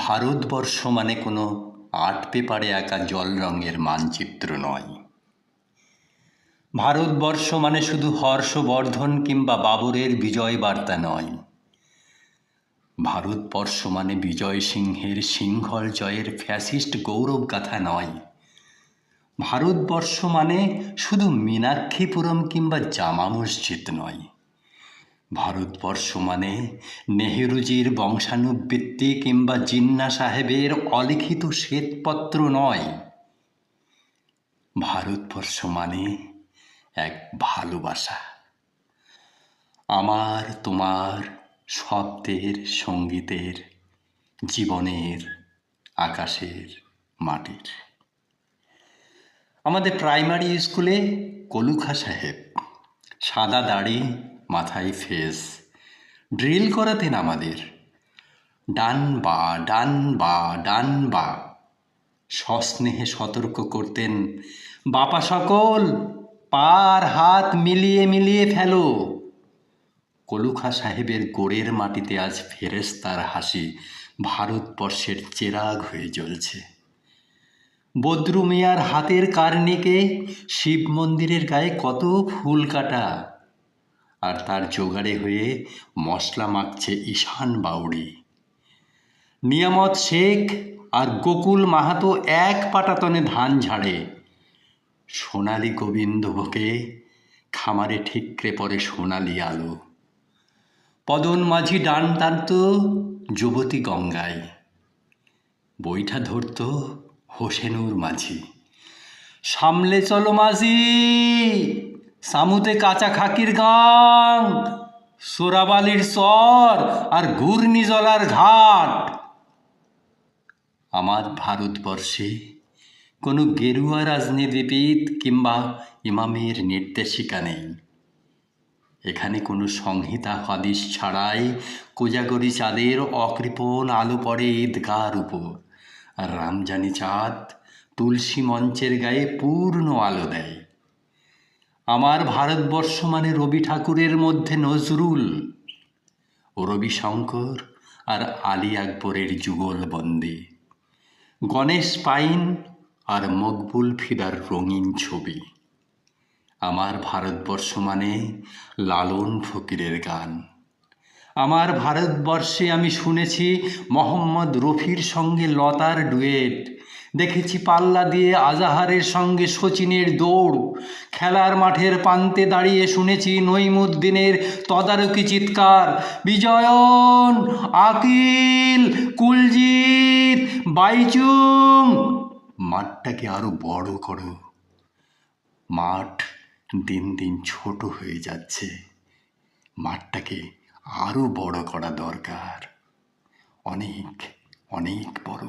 ভারতবর্ষ মানে কোনো আর্ট পেপারে আঁকা জল রঙের মানচিত্র নয়। ভারতবর্ষ মানে শুধু হর্ষবর্ধন কিংবা বাবরের বিজয় বার্তা নয়। ভারতবর্ষ মানে বিজয় সিংহের সিংহল জয়ের ফ্যাসিস্ট গৌরব গাথা নয়। ভারতবর্ষ মানে শুধু মীনাক্ষীপুরম কিংবা জামা মসজিদ নয়। ভারতবর্ষ মানে নেহেরুজির বংশানুবৃত্তি কিংবা জিন্না সাহেবের অলিখিত শ্বেতপত্র নয়। ভারতবর্ষ মানে এক ভালোবাসা, আমার তোমার শব্দের, সঙ্গীতের, জীবনের, আকাশের, মাটির। আমাদের প্রাইমারি স্কুলে কলুখা সাহেব সাদা দাড়ি, মাথায় ফেস, ড্রিল করাতেন আমাদের। ডান বা ডান বা ডান বা। সস্নেহে সতর্ক করতেন, বাপা সকল পার হাত মিলিয়ে মিলিয়ে ফেলো। কলুখা সাহেবের গোড়ের মাটিতে আজ ফেরেশতার হাসি ভারতবর্ষের চেরাগ হয়ে জ্বলছে। বদরু মিয়ার হাতের কার্নিকে শিব মন্দিরের গায়ে কত ফুল কাটা, আর তার জোগাড়ে হয়ে মশলা মাখছে ঈশান বাউড়ি। নিয়ামত শেখ আর গোকুল মাহাতো এক পাটাতনে ধান ঝাড়ে। সোনালি গোবিন্দভোগে খামারে ঠিকরে পড়ে সোনালি আলো। পদন মাঝি ডান টানত যুবতী গঙ্গায়, বইটা ধরত হোসেনুর মাঝি। সামলে চলো মাঝি, সামুতে কাঁচা খাকির গাং, সোরাবালির চর আর ঘূর্ণিজলার ঘাট। আমার ভারতবর্ষে কোনো গেরুয়া রাজনীতিবিদ কিংবা ইমামের নির্দেশিকা নেই। এখানে কোনো সংহিতা হাদিস ছাড়াই কোজাগরি চাঁদের অকৃপণ আলো পড়ে ঈদগার উপর, আর রামজানি চাঁদ তুলসী মঞ্চের গায়ে পূর্ণ আলো দেয়। আমার ভারতবর্ষ মানে রবি ঠাকুরের মধ্যে নজরুল, রবি শঙ্কর আর আলী আকবরের যুগলবন্দি, গণেশ পাইন আর মকবুল ফিদার রঙিন ছবি। আমার ভারতবর্ষ মানে লালন ফকিরের গান। আমার ভারতবর্ষে আমি শুনেছি মোহাম্মদ রফির সঙ্গে লতার ডুয়েট, দেখেছি পাল্লা দিয়ে আজাহারের সঙ্গে শচীনের দৌড়, খেলার মাঠের প্রান্তে দাঁড়িয়ে শুনেছি নইমুদ্দিনের তদারকি চিৎকার, বিজয়ন, আকিল, কুলজিৎ, বাইচুং। মাঠটাকে আরো বড় করো। মাঠ দিন দিন ছোট হয়ে যাচ্ছে, মাঠটাকে আরো বড় করা দরকার, অনেক অনেক বড়।